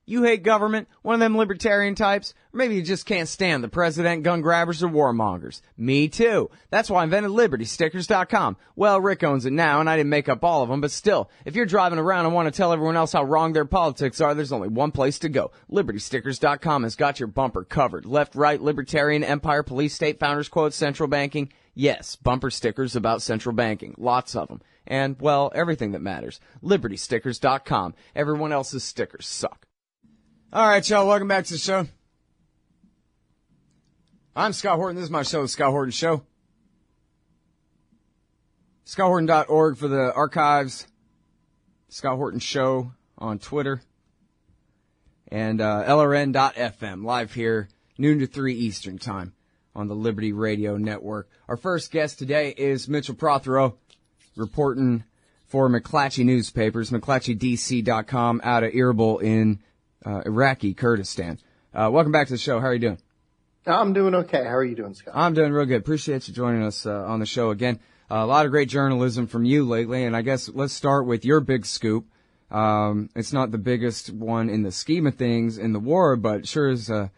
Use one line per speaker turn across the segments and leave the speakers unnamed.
You hate government? One of them libertarian types? Or maybe you just can't stand the president, gun grabbers, or warmongers. Me too. That's why I invented LibertyStickers.com. Well, Rick owns it now, and I didn't make up all of them, but still, if you're driving around and want to tell everyone else how wrong their politics are, there's only one place to go. LibertyStickers.com has got your bumper covered. Left, right, libertarian, empire, police, state, founders quotes, central banking. Yes, bumper stickers about central banking. Lots of them. And, well, everything that matters. LibertyStickers.com. Everyone else's stickers suck. All right, y'all, welcome back to the show. I'm Scott Horton. This is my show, The Scott Horton Show. ScottHorton.org for the archives. Scott Horton Show on Twitter. And LRN.FM, live here, noon to 3 Eastern time on the Liberty Radio Network. Our first guest today is Mitchell Prothero, reporting for McClatchy newspapers, McClatchydC.com, out of Erbil in Iraqi Kurdistan. Welcome back to the show. How are you doing?
I'm doing okay. How are you doing, Scott?
I'm doing real good. Appreciate you joining us on the show again. A lot of great journalism from you lately, and I guess let's start with your big scoop. It's not the biggest one in the scheme of things in the war, but sure is a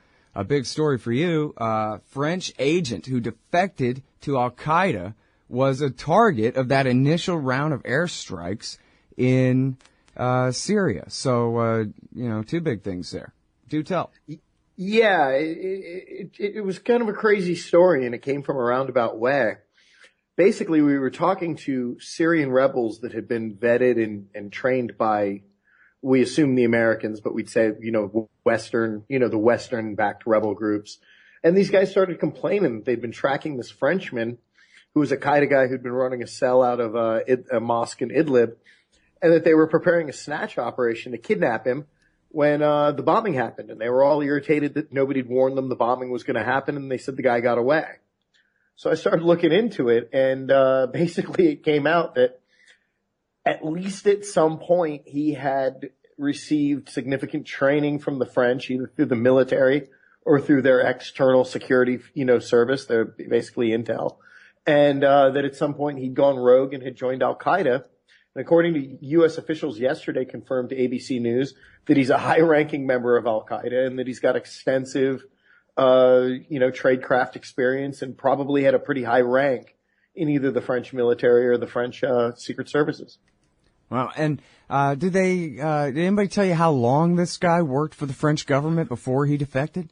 big story for you. French agent who defected to Al-Qaeda was a target of that initial round of airstrikes in Syria. So, two big things there. Do tell.
Yeah, it was kind of a crazy story, and it came from a roundabout way. Basically, we were talking to Syrian rebels that had been vetted and trained by, we assume the Americans, but we'd say, the Western-backed rebel groups. And these guys started complaining that they'd been tracking this Frenchman who was a Qaida guy who'd been running a cell out of a mosque in Idlib, and that they were preparing a snatch operation to kidnap him when the bombing happened. And they were all irritated that nobody'd warned them the bombing was going to happen, and they said the guy got away. So I started looking into it, and basically it came out that at least at some point he had received significant training from the French, either through the military or through their external security, service, their basically intel, and that at some point he'd gone rogue and had joined Al-Qaeda. And according to U.S. officials yesterday, confirmed to ABC News that he's a high-ranking member of Al-Qaeda and that he's got extensive tradecraft experience and probably had a pretty high rank in either the French military or the French secret services.
Wow. And did anybody tell you how long this guy worked for the French government before he defected?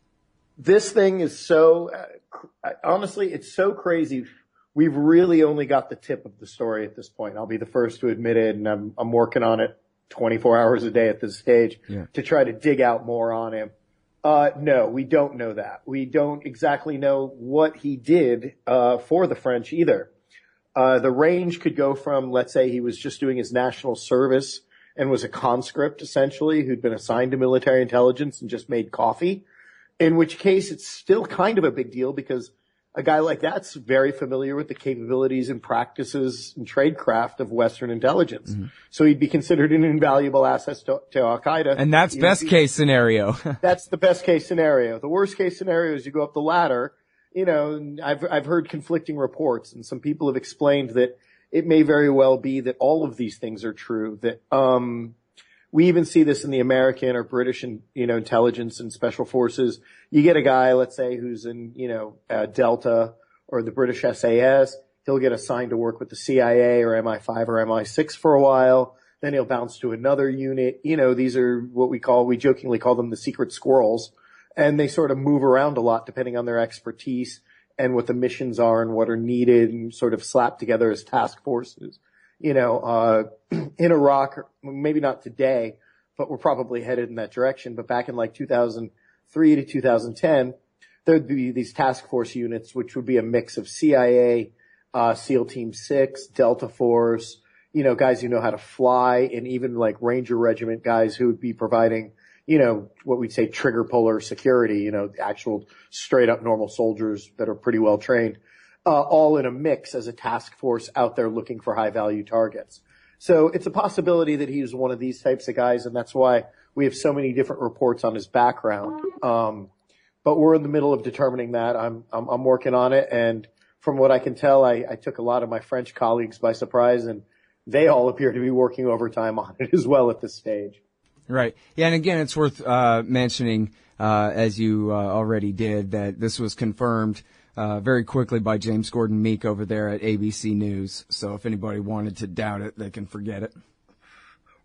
This thing is so, honestly, it's so crazy. We've really only got the tip of the story at this point. I'll be the first to admit it, and I'm working on it 24 hours a day at this stage to try to dig out more on him. No, we don't know that. We don't exactly know what he did for the French either. The range could go from, let's say, he was just doing his national service and was a conscript, essentially, who'd been assigned to military intelligence and just made coffee, in which case it's still kind of a big deal because a guy like that's very familiar with the capabilities and practices and tradecraft of Western intelligence. Mm-hmm. So he'd be considered an invaluable asset to Al-Qaeda.
And that's best case scenario.
That's the best case scenario. The worst case scenario is you go up the ladder. I've heard conflicting reports, and some people have explained that it may very well be that all of these things are true, that we even see this in the American or British intelligence and special forces. You get a guy, let's say, who's in, Delta or the British SAS. He'll get assigned to work with the CIA or MI5 or MI6 for a while. Then he'll bounce to another unit. These are what we jokingly call them the secret squirrels. And they sort of move around a lot depending on their expertise and what the missions are and what are needed and sort of slapped together as task forces. In Iraq, maybe not today, but we're probably headed in that direction. But back in like 2003 to 2010, there'd be these task force units, which would be a mix of CIA, SEAL Team 6, Delta Force, guys who know how to fly, and even like Ranger Regiment guys who would be providing, what we'd say trigger puller security, actual straight up normal soldiers that are pretty well trained. All in a mix as a task force out there looking for high value targets. So it's a possibility that he's one of these types of guys, and that's why we have so many different reports on his background. But we're in the middle of determining that. I'm working on it, and from what I can tell, I took a lot of my French colleagues by surprise, and they all appear to be working overtime on it as well at this stage.
Right. Yeah, and again, it's worth mentioning, as you already did, that this was confirmed very quickly by James Gordon Meek over there at ABC News. So if anybody wanted to doubt it, they can forget it.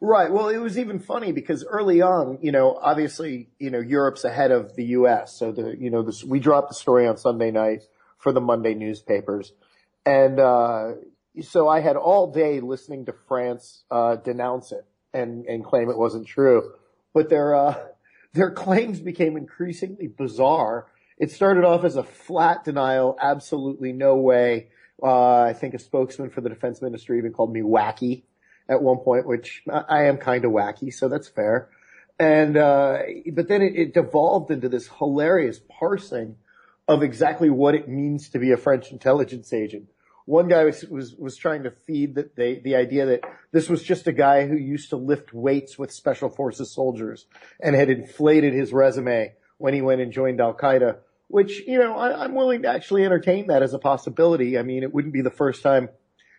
Right. Well, it was even funny because early on, obviously, Europe's ahead of the U.S. So we dropped the story on Sunday night for the Monday newspapers. And so I had all day listening to France denounce it and claim it wasn't true. But their claims became increasingly bizarre. It started off as a flat denial, absolutely no way. I think a spokesman for the defense ministry even called me wacky at one point, which I am kind of wacky, so that's fair. And but then it devolved into this hilarious parsing of exactly what it means to be a French intelligence agent. One guy was trying to feed the idea that this was just a guy who used to lift weights with special forces soldiers and had inflated his resume when he went and joined Al-Qaeda, which, I'm willing to actually entertain that as a possibility. I mean, it wouldn't be the first time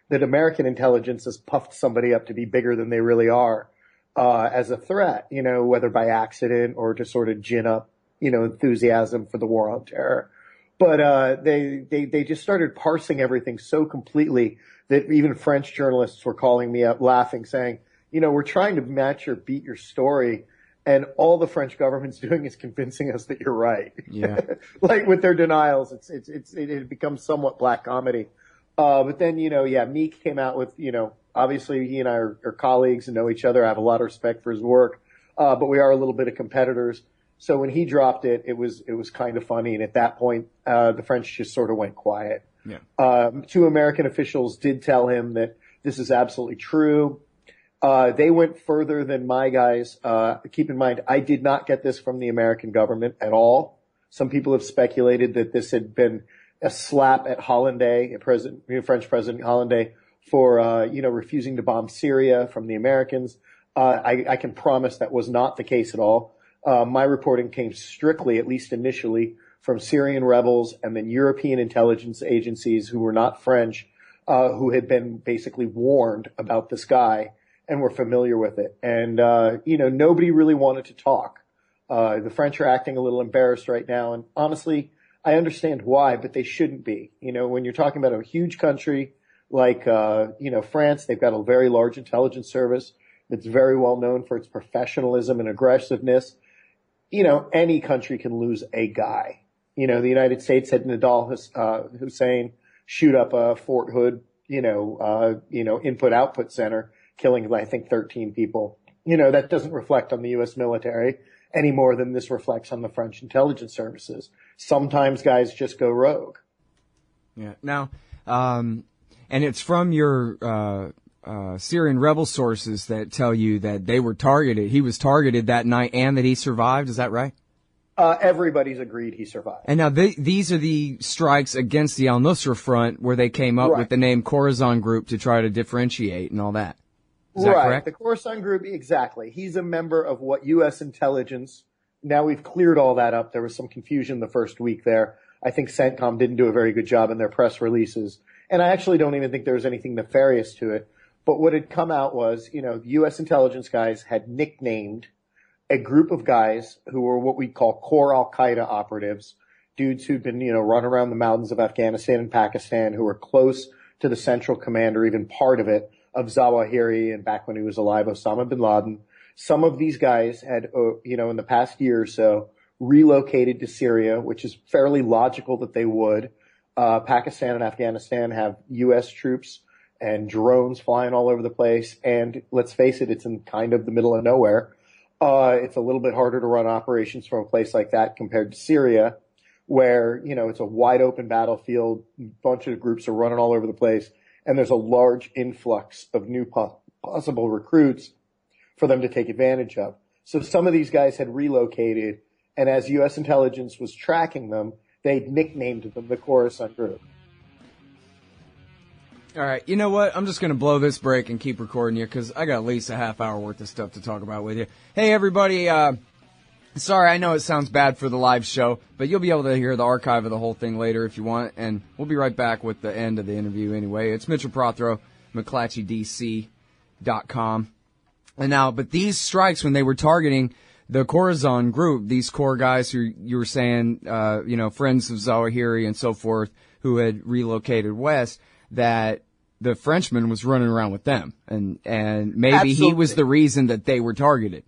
that American intelligence has puffed somebody up to be bigger than they really are, as a threat, whether by accident or to sort of gin up, enthusiasm for the war on terror. But, they just started parsing everything so completely that even French journalists were calling me up laughing, saying, we're trying to match or beat your story. And all the French government's doing is convincing us that you're right.
Yeah.
Like with their denials, it becomes somewhat black comedy. But then, Meek came out with, obviously he and I are colleagues and know each other. I have a lot of respect for his work. But we are a little bit of competitors. So when he dropped it, it was kind of funny. And at that point, the French just sort of went quiet.
Yeah.
Two American officials did tell him that this is absolutely true. They went further than my guys. Keep in mind, I did not get this from the American government at all. Some people have speculated that this had been a slap at Hollandais, French President Hollandais, for, refusing to bomb Syria from the Americans. I can promise that was not the case at all. My reporting came strictly, at least initially, from Syrian rebels and then European intelligence agencies who were not French, who had been basically warned about this guy and were familiar with it. And, nobody really wanted to talk. The French are acting a little embarrassed right now. And honestly, I understand why, but they shouldn't be. When you're talking about a huge country like, France, they've got a very large intelligence service that's very well known for its professionalism and aggressiveness. Any country can lose a guy. The United States had Nadal Hussein shoot up a Fort Hood, input-output center, killing, I think, 13 people. That doesn't reflect on the U.S. military any more than this reflects on the French intelligence services. Sometimes guys just go rogue.
Yeah. Now, and it's from your Syrian rebel sources that tell you that they were targeted. He was targeted that night and that he survived. Is that right?
Everybody's agreed he survived.
And now these are the strikes against the al-Nusra Front where they came up with the name Corazon Group to try to differentiate and all that. Is that correct?
The Corazon Group, exactly. He's a member of what U.S. intelligence. Now we've cleared all that up. There was some confusion the first week there. I think CENTCOM didn't do a very good job in their press releases. And I actually don't even think there was anything nefarious to it. But what had come out was, U.S. intelligence guys had nicknamed a group of guys who were what we call core Al-Qaeda operatives, dudes who'd been, run around the mountains of Afghanistan and Pakistan, who were close to the central command or even part of it, of Zawahiri and back when he was alive, Osama bin Laden. Some of these guys had, in the past year or so, relocated to Syria, which is fairly logical that they would. Pakistan and Afghanistan have U.S. troops and drones flying all over the place. And let's face it, it's in kind of the middle of nowhere. It's a little bit harder to run operations from a place like that compared to Syria, where, it's a wide open battlefield. A bunch of groups are running all over the place. And there's a large influx of new possible recruits for them to take advantage of. So some of these guys had relocated, and as U.S. intelligence was tracking them, they nicknamed them the Corazon Group.
All right, you know what? I'm just going to blow this break and keep recording you because I got at least a half hour worth of stuff to talk about with you. Hey, everybody. Sorry, I know it sounds bad for the live show, but you'll be able to hear the archive of the whole thing later if you want, and we'll be right back with the end of the interview anyway. It's Mitchell Prothero, McClatchyDC.com. And now, but these strikes, when they were targeting the Corazon group, these core guys who you were saying, friends of Zawahiri and so forth, who had relocated west, that the Frenchman was running around with them, and maybe
Absolutely.
he was the reason that they were targeted.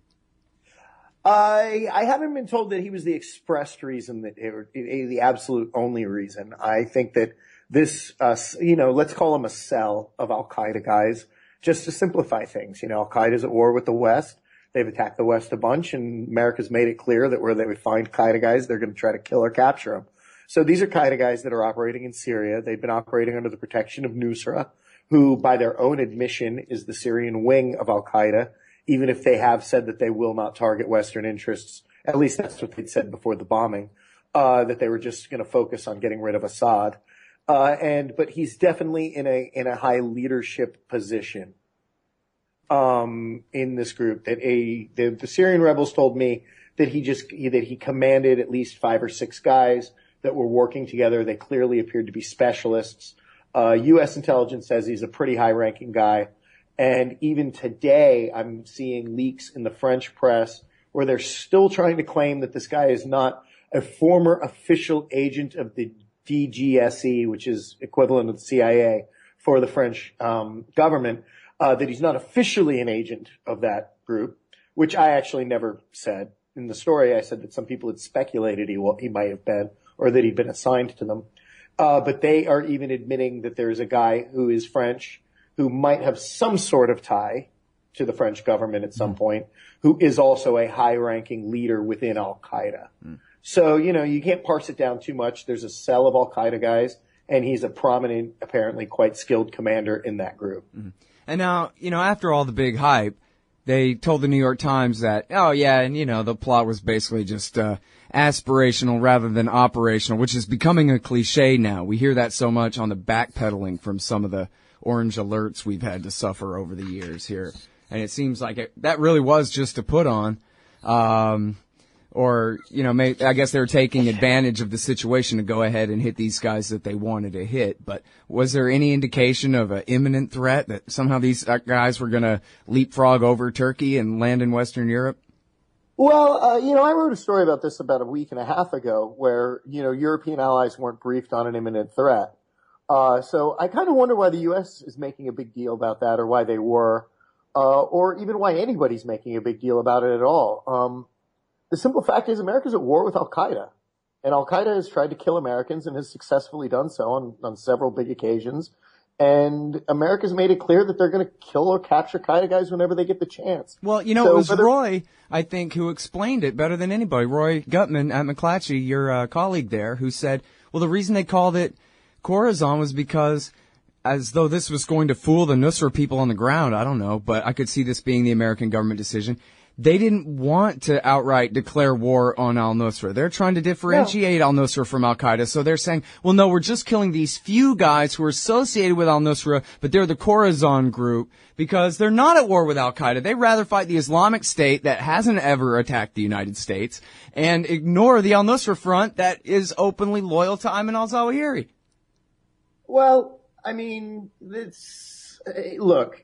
I haven't been told that he was the expressed reason, the absolute only reason. I think that this, let's call him a cell of Al-Qaeda guys, just to simplify things. Al-Qaeda's at war with the West. They've attacked the West a bunch, and America's made it clear that where they would find Qaeda guys, they're going to try to kill or capture them. So these are Qaeda guys that are operating in Syria. They've been operating under the protection of Nusra, who, by their own admission, is the Syrian wing of Al-Qaeda, even if they have said that they will not target Western interests. At least that's what they'd said before the bombing, that they were just going to focus on getting rid of Assad. But he's definitely in a high leadership position, in this group. That the Syrian rebels told me that he commanded at least 5 or 6 guys that were working together. They clearly appeared to be specialists. U.S. intelligence says he's a pretty high-ranking guy. And even today, I'm seeing leaks in the French press where they're still trying to claim that this guy is not a former official agent of the DGSE, which is equivalent of the CIA for the French government, that he's not officially an agent of that group, which I actually never said. In the story, I said that some people had speculated he might have been, or that he'd been assigned to them. But they are even admitting that there's a guy who is French, who might have some sort of tie to the French government at some point, who is also a high-ranking leader within Al-Qaeda. So, you can't parse it down too much. There's a cell of Al-Qaeda guys, and he's a prominent, apparently quite skilled commander in that group.
And now, after all the big hype, they told the New York Times that, the plot was basically just aspirational rather than operational, which is becoming a cliche now. We hear that so much on the backpedaling from some of the orange alerts we've had to suffer over the years here. And it seems like that really was just a put on. I guess they were taking advantage of the situation to go ahead and hit these guys that they wanted to hit. But was there any indication of an imminent threat that somehow these guys were going to leapfrog over Turkey and land in Western Europe?
Well, I wrote a story about this about a week and a half ago where, European allies weren't briefed on an imminent threat. So I kind of wonder why the U.S. is making a big deal about that, or why they were, or even why anybody's making a big deal about it at all. The simple fact is America's at war with Al-Qaeda, and Al-Qaeda has tried to kill Americans and has successfully done so on several big occasions. And America's made it clear that they're going to kill or capture Qaeda guys whenever they get the chance.
Well, it was Roy, I think, who explained it better than anybody. Roy Gutman at McClatchy, your colleague there, who said, well, the reason they called it Corazon was because, as though this was going to fool the Nusra people on the ground, I don't know, but I could see this being the American government decision. They didn't want to outright declare war on al-Nusra. They're trying to differentiate al-Nusra from al-Qaeda. So they're saying, well, no, we're just killing these few guys who are associated with al-Nusra, but they're the Corazon group because they're not at war with al-Qaeda. They'd rather fight the Islamic State that hasn't ever attacked the United States and ignore the al-Nusra front that is openly loyal to Ayman al-Zawahiri.
Well, look,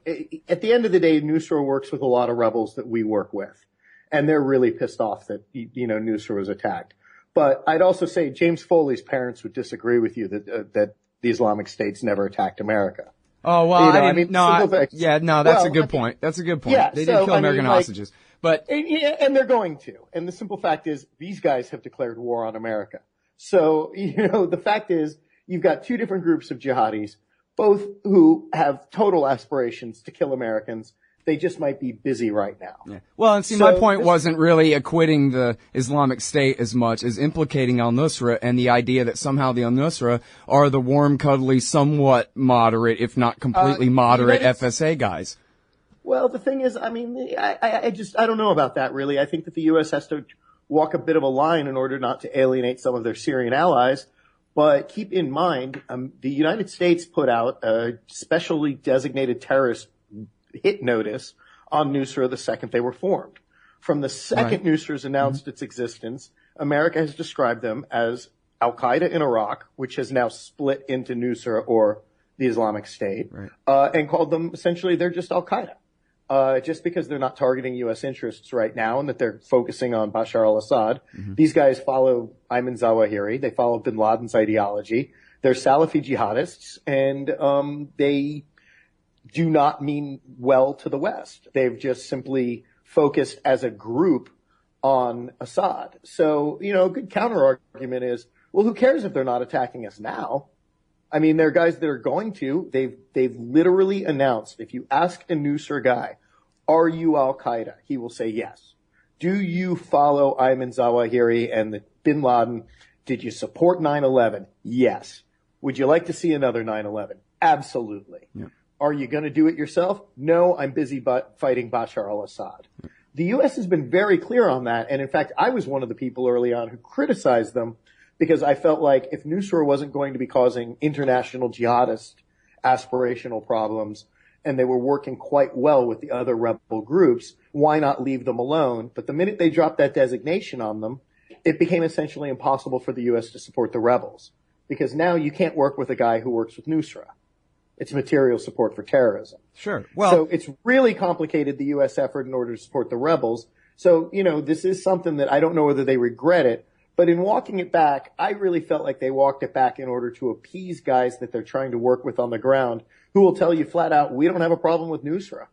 at the end of the day, Nusra works with a lot of rebels that we work with, and they're really pissed off that, Nusra was attacked. But I'd also say James Foley's parents would disagree with you that the Islamic State's never attacked America.
Oh, well, that's a good point. That's a good point.
Yeah,
they did kill American hostages. But
and they're going to. And the simple fact is these guys have declared war on America. So, the fact is you've got two different groups of jihadis, both who have total aspirations to kill Americans. They just might be busy right now.
Yeah. Well, and my point wasn't really acquitting the Islamic State as much as implicating al-Nusra and the idea that somehow the al-Nusra are the warm, cuddly, somewhat moderate, if not completely moderate FSA guys.
Well, the thing is, I don't know about that really. I think that the U.S. has to walk a bit of a line in order not to alienate some of their Syrian allies. But keep in mind, the United States put out a specially designated terrorist hit notice on Nusra the second they were formed. From the second Nusra's announced its existence, America has described them as Al-Qaeda in Iraq, which has now split into Nusra or the Islamic State, and called them essentially they're just Al-Qaeda. just because they're not targeting U.S. interests right now and that they're focusing on Bashar al-Assad. These guys follow Ayman Zawahiri. They follow bin Laden's ideology. They're Salafi jihadists, and they do not mean well to the West. They've just simply focused as a group on Assad. So, a good counter argument is, well, who cares if they're not attacking us now? I mean, there are guys that are going to. They've literally announced, if you ask a Nusra guy, are you Al-Qaeda? He will say yes. Do you follow Ayman Zawahiri and the bin Laden? Did you support 9/11? Yes. Would you like to see another 9/11? Absolutely. Yeah. Are you going to do it yourself? No, I'm busy fighting Bashar al-Assad. Yeah. The U.S. has been very clear on that. And in fact, I was one of the people early on who criticized them because I felt like if Nusra wasn't going to be causing international jihadist aspirational problems and they were working quite well with the other rebel groups, why not leave them alone? But the minute they dropped that designation on them, it became essentially impossible for the U.S. to support the rebels because now you can't work with a guy who works with Nusra. It's material support for terrorism.
Sure. Well,
so it's really complicated, the U.S. effort in order to support the rebels. So, this is something that I don't know whether they regret it, but in walking it back, I really felt like they walked it back in order to appease guys that they're trying to work with on the ground who will tell you flat out, we don't have a problem with Nusra.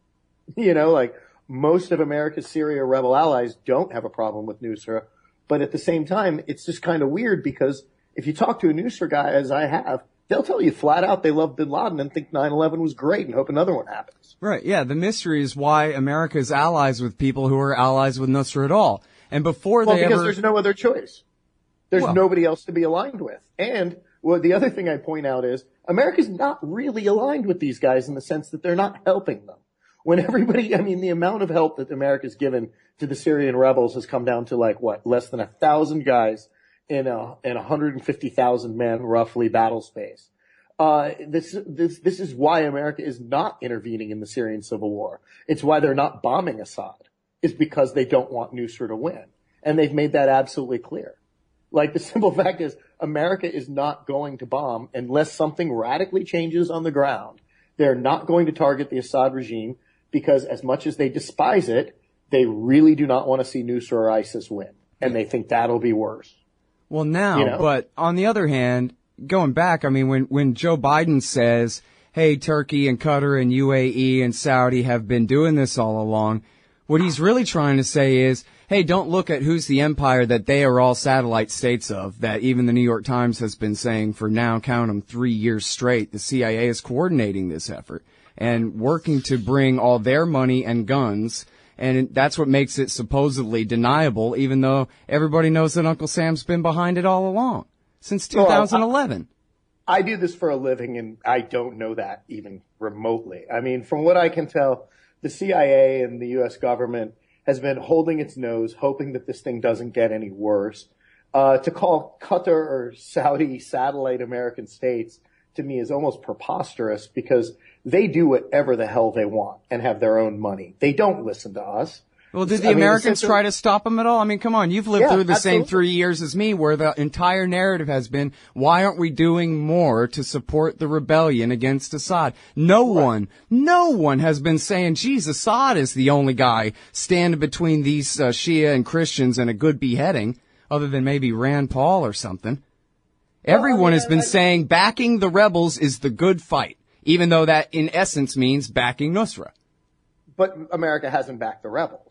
Like most of America's Syria rebel allies don't have a problem with Nusra. But at the same time, it's just kind of weird because if you talk to a Nusra guy, as I have, they'll tell you flat out they love bin Laden and think 9/11 was great and hope another one happens.
Right, yeah. The mystery is why America is allies with people who are allies with Nusra at all. And before
because there's no other choice. There's nobody else to be aligned with. And the other thing I point out is America's not really aligned with these guys in the sense that they're not helping them. When the amount of help that America's given to the Syrian rebels has come down to less than 1,000 guys in 150,000 men, roughly, battle space. This is why America is not intervening in the Syrian civil war. It's why they're not bombing Assad. It's because they don't want Nusra to win. And they've made that absolutely clear. The simple fact is America is not going to bomb unless something radically changes on the ground. They're not going to target the Assad regime because as much as they despise it, they really do not want to see Nusra or ISIS win. And they think that'll be worse.
Well, now, but on the other hand, going back, when Joe Biden says, hey, Turkey and Qatar and UAE and Saudi have been doing this all along, what he's really trying to say is, hey, don't look at who's the empire that they are all satellite states of, that even the New York Times has been saying for now, count them, 3 years straight. The CIA is coordinating this effort and working to bring all their money and guns. And that's what makes it supposedly deniable, even though everybody knows that Uncle Sam's been behind it all along, since 2011.
I do this for a living, and I don't know that even remotely. From what I can tell, the CIA and the U.S. government has been holding its nose, hoping that this thing doesn't get any worse. To call Qatar or Saudi satellite American states, to me, is almost preposterous because they do whatever the hell they want and have their own money. They don't listen to us.
Well, did the Americans try to stop them at all? Come on, you've lived through the
absolutely.
same 3 years as me where the entire narrative has been, why aren't we doing more to support the rebellion against Assad? No one has been saying, geez, Assad is the only guy standing between these Shia and Christians and a good beheading, other than maybe Rand Paul or something. Everyone has been saying backing the rebels is the good fight, even though that in essence means backing Nusra.
But America hasn't backed the rebels.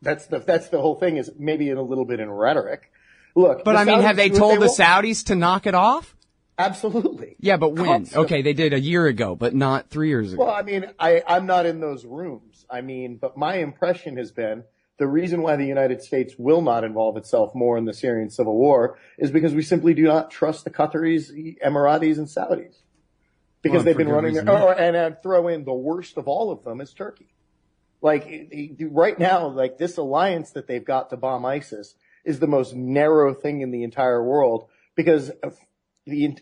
That's the whole thing, is maybe a little bit in rhetoric. Look,
but have they told the Saudis to knock it off?
Absolutely.
Yeah, but when?
Constantly.
Okay, they did a year ago, but not 3 years ago.
Well, I'm not in those rooms. But my impression has been the reason why the United States will not involve itself more in the Syrian civil war is because we simply do not trust the Qataris, Emiratis, and Saudis. Because they've been running and I'd throw in the worst of all of them is Turkey. Right now, this alliance that they've got to bomb ISIS is the most narrow thing in the entire world because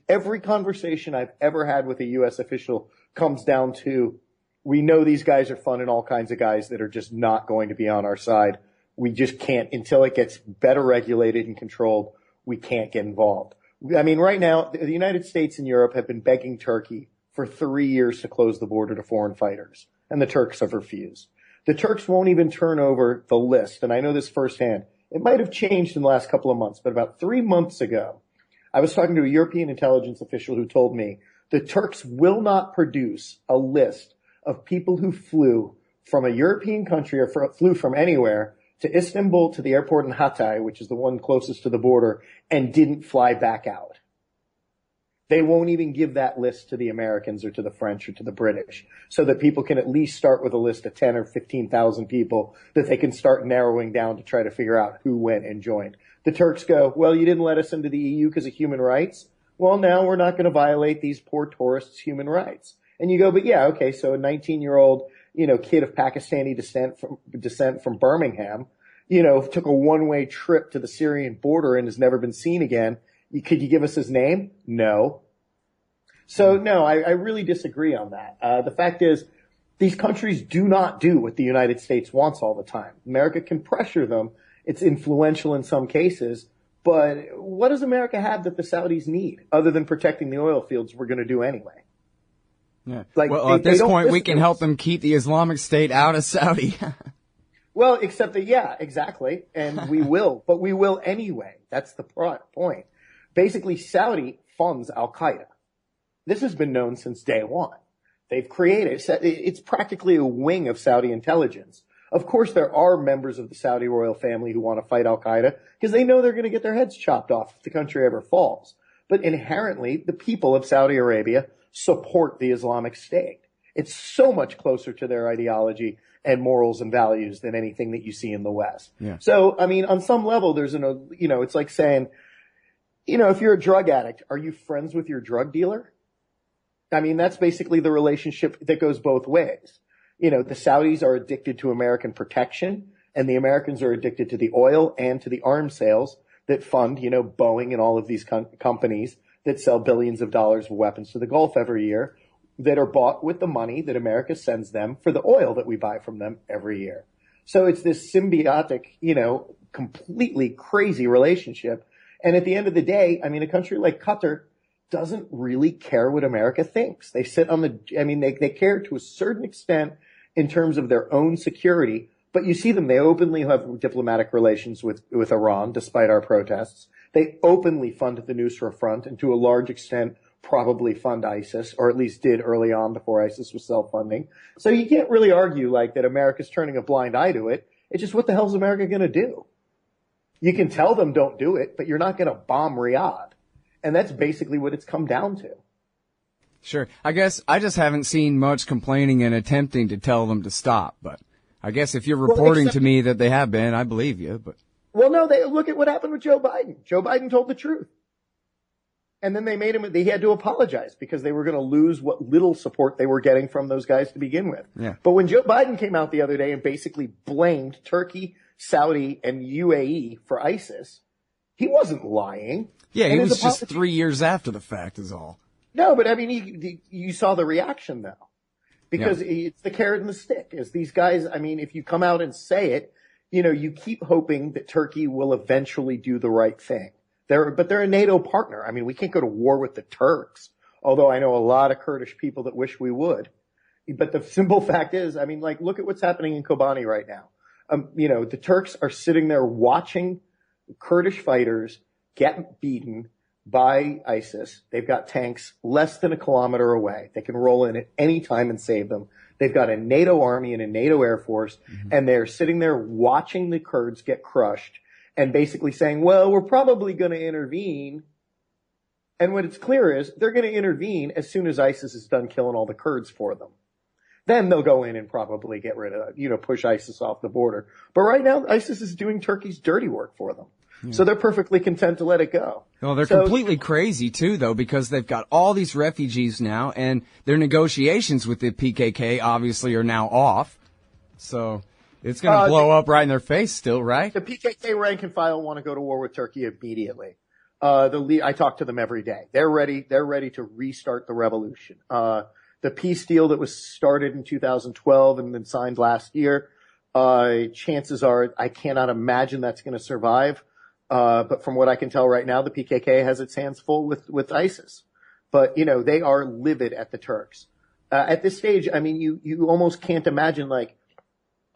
every conversation I've ever had with a U.S. official comes down to, we know these guys are funding all kinds of guys that are just not going to be on our side. We just can't, until it gets better regulated and controlled, we can't get involved. Right now, the United States and Europe have been begging Turkey for 3 years to close the border to foreign fighters, and the Turks have refused. The Turks won't even turn over the list. And I know this firsthand. It might have changed in the last couple of months, but about 3 months ago, I was talking to a European intelligence official who told me the Turks will not produce a list of people who flew from a European country or flew from anywhere to Istanbul to the airport in Hatay, which is the one closest to the border, and didn't fly back out. They won't even give that list to the Americans or to the French or to the British so that people can at least start with a list of 10 or 15,000 people that they can start narrowing down to try to figure out who went and joined. The Turks go, well, you didn't let us into the EU because of human rights. Well, now we're not going to violate these poor tourists' human rights. And you go, but yeah, okay, so a 19-year-old, kid of Pakistani descent from Birmingham, took a one-way trip to the Syrian border and has never been seen again. Could you give us his name? No. So no, I really disagree on that. The fact is, these countries do not do what the United States wants all the time. America can pressure them. It's influential in some cases. But what does America have that the Saudis need other than protecting the oil fields we're going to do anyway?
Yeah. At this point, we can help them keep the Islamic State out of Saudi.
Well, except that, yeah, exactly. And we will. But we will anyway. That's the point. Basically, Saudi funds Al-Qaeda. This has been known since day one. They've created, it's practically a wing of Saudi intelligence. Of course, there are members of the Saudi royal family who want to fight Al-Qaeda because they know they're going to get their heads chopped off if the country ever falls. But inherently, the people of Saudi Arabia support the Islamic State. It's so much closer to their ideology and morals and values than anything that you see in the West.
Yeah.
So, I mean, on some level, there's it's like saying, if you're a drug addict, are you friends with your drug dealer? I mean, that's basically the relationship that goes both ways. The Saudis are addicted to American protection, and the Americans are addicted to the oil and to the arms sales that fund, Boeing and all of these companies that sell billions of dollars of weapons to the Gulf every year that are bought with the money that America sends them for the oil that we buy from them every year. So it's this symbiotic, completely crazy relationship. And at the end of the day, I mean, a country like Qatar doesn't really care what America thinks. They sit on they care to a certain extent in terms of their own security, but you see them, they openly have diplomatic relations with Iran, despite our protests. They openly fund the Nusra Front and to a large extent probably fund ISIS, or at least did early on before ISIS was self-funding. So you can't really argue like that America's turning a blind eye to it. It's just what the hell is America going to do? You can tell them don't do it, but you're not going to bomb Riyadh. And that's basically what it's come down to.
Sure. I guess I just haven't seen much complaining and attempting to tell them to stop. But I guess if you're reporting to me that they have been, I believe you. But
no, look at what happened with Joe Biden. Joe Biden told the truth. And then he had to apologize because they were going to lose what little support they were getting from those guys to begin with.
Yeah.
But when Joe Biden came out the other day and basically blamed Turkey, Saudi, and UAE for ISIS, he wasn't lying.
Yeah, he was just 3 years after the fact is all.
No, but I mean, you saw the reaction though. Because it's the carrot and the stick. As these guys, I mean, if you come out and say it, you keep hoping that Turkey will eventually do the right thing. But they're a NATO partner. I mean, we can't go to war with the Turks, although I know a lot of Kurdish people that wish we would. But the simple fact is, I mean, like, look at what's happening in Kobani right now. The Turks are sitting there watching Kurdish fighters get beaten by ISIS. They've got tanks less than a kilometer away. They can roll in at any time and save them. They've got a NATO army and a NATO air force, and they're sitting there watching the Kurds get crushed and basically saying, well, we're probably going to intervene. And what it's clear is they're going to intervene as soon as ISIS is done killing all the Kurds for them. Then they'll go in and probably get rid of, push ISIS off the border. But right now, ISIS is doing Turkey's dirty work for them. Yeah. So they're perfectly content to let it go.
Well, they're completely crazy, too, though, because they've got all these refugees now, and their negotiations with the PKK obviously are now off. So it's going to blow up right in their face still, right?
The PKK rank and file want to go to war with Turkey immediately. I talk to them every day. They're ready to restart the revolution. The peace deal that was started in 2012 and then signed last year, chances are I cannot imagine that's going to survive. But from what I can tell right now, the PKK has its hands full with ISIS. But, they are livid at the Turks. At this stage, I mean, you almost can't imagine, like,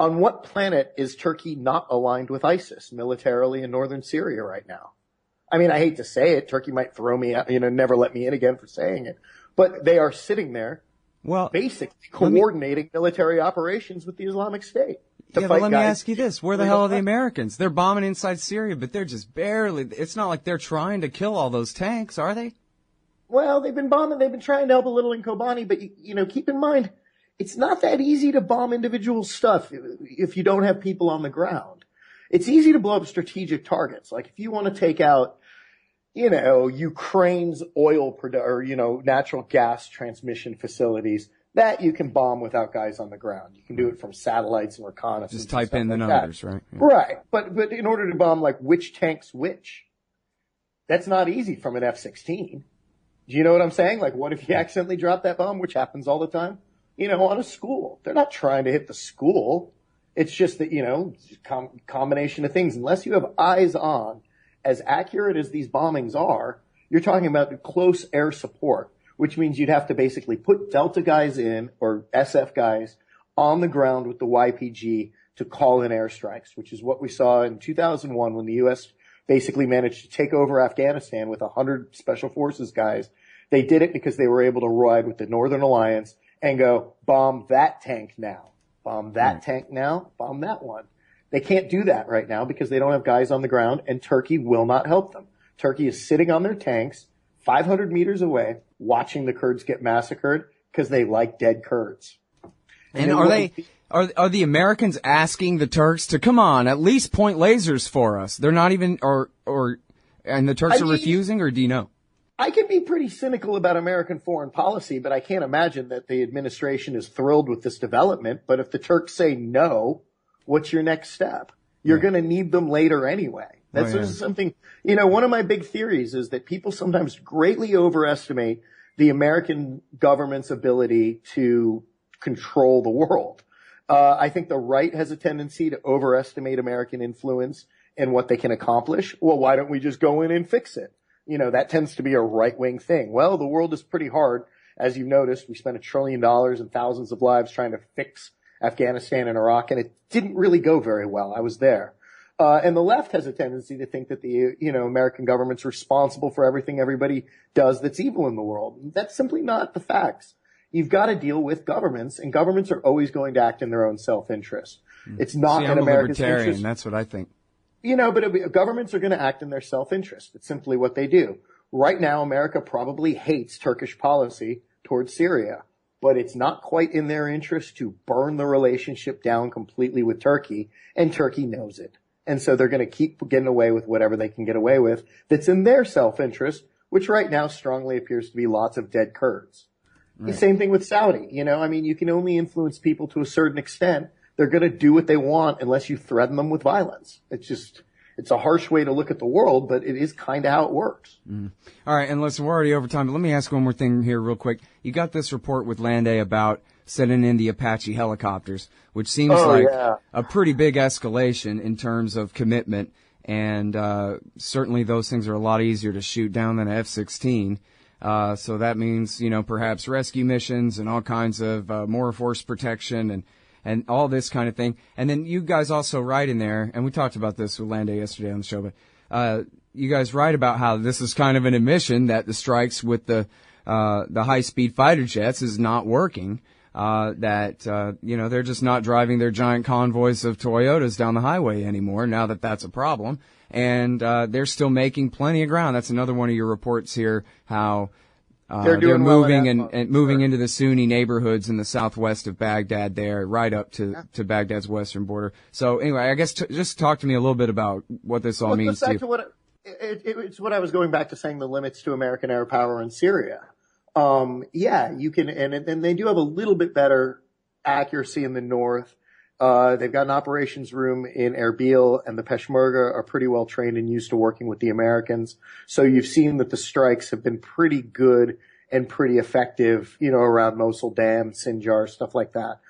On what planet is Turkey not aligned with ISIS militarily in northern Syria right now? I mean, I hate to say it. Turkey might throw me out, never let me in again for saying it. But they are sitting there, basically coordinating military operations with the Islamic State.
Yeah, but let me ask you this. Where the hell are the Americans? They're bombing inside Syria, but they're just barely, it's not like they're trying to kill all those tanks, are they?
Well, they've been bombing. They've been trying to help a little in Kobani, but, keep in mind, it's not that easy to bomb individual stuff if you don't have people on the ground. It's easy to blow up strategic targets. Like if you want to take out, Ukraine's natural gas transmission facilities, that you can bomb without guys on the ground. You can do it from satellites and reconnaissance.
Just type in the numbers, right? Yeah.
Right. But in order to bomb like which tank's which, that's not easy from an F-16. Do you know what I'm saying? Like what if you accidentally drop that bomb, which happens all the time? On a school. They're not trying to hit the school. It's just that, combination of things. Unless you have eyes on, as accurate as these bombings are, you're talking about close air support, which means you'd have to basically put Delta guys in or SF guys on the ground with the YPG to call in airstrikes, which is what we saw in 2001 when the U.S. basically managed to take over Afghanistan with 100 Special Forces guys. They did it because they were able to ride with the Northern Alliance and go, bomb that tank now, bomb that tank now, bomb that one. They can't do that right now because they don't have guys on the ground, and Turkey will not help them. Turkey is sitting on their tanks 500 meters away watching the Kurds get massacred because they like dead Kurds.
And are the Americans asking the Turks to, come on, at least point lasers for us? They're not even, and the Turks are refusing, or do you know?
I can be pretty cynical about American foreign policy, but I can't imagine that the administration is thrilled with this development. But if the Turks say no, what's your next step? You're going to need them later anyway. That's something, one of my big theories is that people sometimes greatly overestimate the American government's ability to control the world. I think the right has a tendency to overestimate American influence and what they can accomplish. Well, why don't we just go in and fix it? That tends to be a right-wing thing. Well, the world is pretty hard. As you've noticed, we spent $1 trillion and thousands of lives trying to fix Afghanistan and Iraq, and it didn't really go very well. I was there. And the left has a tendency to think that the, American government's responsible for everything everybody does that's evil in the world. That's simply not the facts. You've got to deal with governments, and governments are always going to act in their own self-interest. It's not in America's interest.
That's what I think.
But governments are going to act in their self-interest. It's simply what they do. Right now, America probably hates Turkish policy towards Syria, but it's not quite in their interest to burn the relationship down completely with Turkey, and Turkey knows it. And so they're going to keep getting away with whatever they can get away with that's in their self-interest, which right now strongly appears to be lots of dead Kurds. Right. The same thing with Saudi. You can only influence people to a certain extent. They're going to do what they want unless you threaten them with violence. It's a harsh way to look at the world, but it is kind of how it works.
All right, and listen, we're already over time, but let me ask one more thing here real quick. You got this report with Landay about sending in the Apache helicopters, which seems a pretty big escalation in terms of commitment, and certainly those things are a lot easier to shoot down than an F-16. So that means, perhaps rescue missions and all kinds of more force protection and all this kind of thing. And then you guys also write in there, and we talked about this with Landay yesterday on the show, but you guys write about how this is kind of an admission that the strikes with the high-speed fighter jets is not working, they're just not driving their giant convoys of Toyotas down the highway anymore now that that's a problem. And they're still making plenty of ground. That's another one of your reports here, how they're moving and moving into the Sunni neighborhoods in the southwest of Baghdad there, right up to Baghdad's western border. So anyway, I guess just talk to me a little bit about what this all means to you.
It's what I was going back to saying, the limits to American air power in Syria. You can, and they do have a little bit better accuracy in the north. They've got an operations room in Erbil, and the Peshmerga are pretty well trained and used to working with the Americans. So you've seen that the strikes have been pretty good and pretty effective, around Mosul Dam, Sinjar, stuff like that.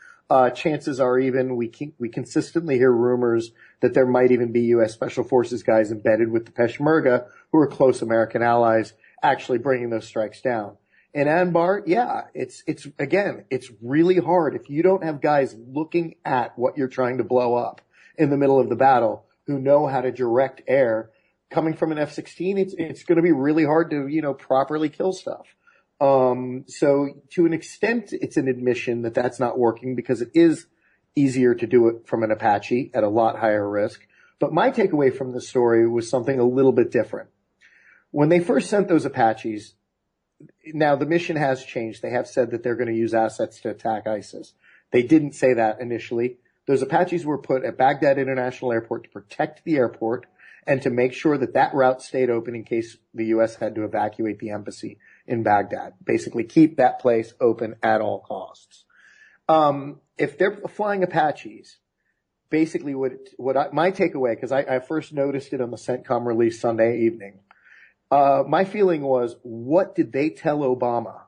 Chances are even we consistently hear rumors that there might even be U.S. Special Forces guys embedded with the Peshmerga who are close American allies actually bringing those strikes down. In Anbar, yeah, it's really hard if you don't have guys looking at what you're trying to blow up in the middle of the battle who know how to direct air. Coming from an F-16, it's going to be really hard to, properly kill stuff. So to an extent, it's an admission that that's not working because it is easier to do it from an Apache at a lot higher risk. But my takeaway from the story was something a little bit different. When they first sent those Apaches, now the mission has changed. They have said that they're going to use assets to attack ISIS. They didn't say that initially. Those Apaches were put at Baghdad International Airport to protect the airport and to make sure that that route stayed open in case the U.S. had to evacuate the embassy in Baghdad. Basically, keep that place open at all costs. If they're flying Apaches, basically my takeaway, because I first noticed it on the CENTCOM release Sunday evening, my feeling was, what did they tell Obama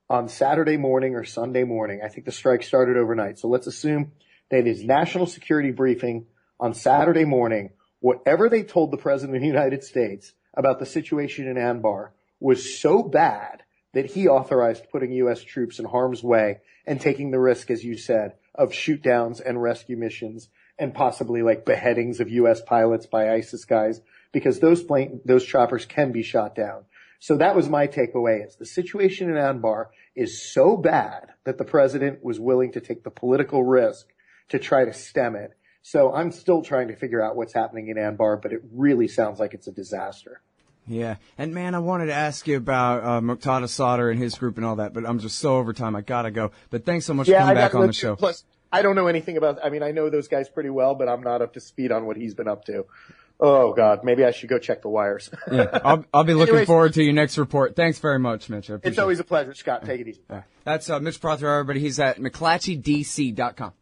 on Saturday morning or Sunday morning? I think the strike started overnight. So let's assume that his national security briefing on Saturday morning, whatever they told the President of the United States about the situation in Anbar was so bad that he authorized putting U.S. troops in harm's way and taking the risk, as you said, of shoot downs and rescue missions and possibly like beheadings of U.S. pilots by ISIS guys, because those choppers can be shot down. So that was my takeaway, is the situation in Anbar is so bad that the president was willing to take the political risk to try to stem it. So I'm still trying to figure out what's happening in Anbar, but it really sounds like it's a disaster.
Yeah. And, man, I wanted to ask you about Muqtada Sadr and his group and all that, but I'm just so over time. I got to go. But thanks so much for coming back on the show.
Plus, I don't know anything about – I mean, I know those guys pretty well, but I'm not up to speed on what he's been up to. Oh, God. Maybe I should go check the wires.
Yeah, I'll be looking forward to your next report. Thanks very much, Mitch.
It's always a pleasure, Scott. Take it easy.
That's Mitch Prothero, everybody. He's at McClatchydc.com.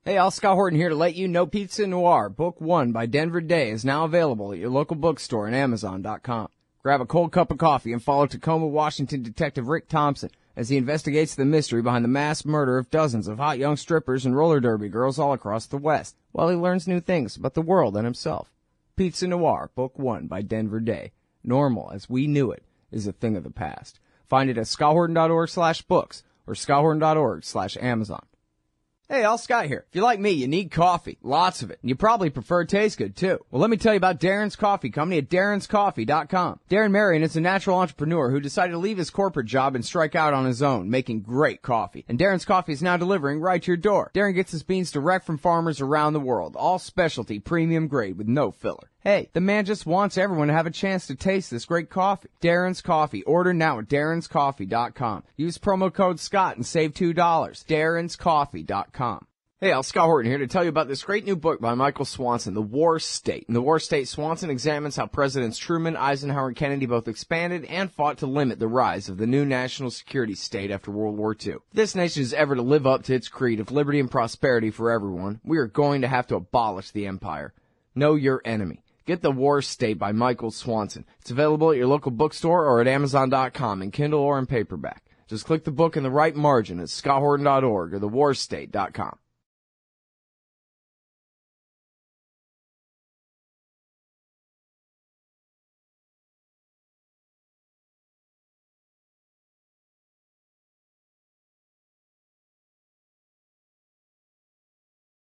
Hey, all, Scott Horton here to let you know Pizza Noir, Book 1 by Denver Day, is now available at your local bookstore and Amazon.com. Grab a cold cup of coffee and follow Tacoma, Washington Detective Rick Thompson as he investigates the mystery behind the mass murder of dozens of hot young strippers and roller derby girls all across the West, while he learns new things about the world and himself. Pizza Noir, Book 1 by Denver Day. Normal, as we knew it, is a thing of the past. Find it at scotthorton.org/books or scotthorton.org/Amazon. Hey, all, Scott here. If you're like me, you need coffee. Lots of it. And you probably prefer it tastes good, too. Well, let me tell you about Darren's Coffee Company at darrenscoffee.com. Darren Marion is a natural entrepreneur who decided to leave his corporate job and strike out on his own, making great coffee. And Darren's Coffee is now delivering right to your door. Darren gets his beans direct from farmers around the world. All specialty, premium grade with no filler. Hey, the man just wants everyone to have a chance to taste this great coffee. Darren's Coffee. Order now at darrenscoffee.com. Use promo code Scott and save $2. darrenscoffee.com. Hey, all, Scott Horton here to tell you about this great new book by Michael Swanson, The War State. In The War State, Swanson examines how Presidents Truman, Eisenhower, and Kennedy both expanded and fought to limit the rise of the new national security state after World War II. If this nation is ever to live up to its creed of liberty and prosperity for everyone, we are going to have to abolish the empire. Know your enemy. Get The War State by Michael Swanson. It's available at your local bookstore or at Amazon.com in Kindle or in paperback. Just click the book in the right margin at scotthorton.org or thewarstate.com.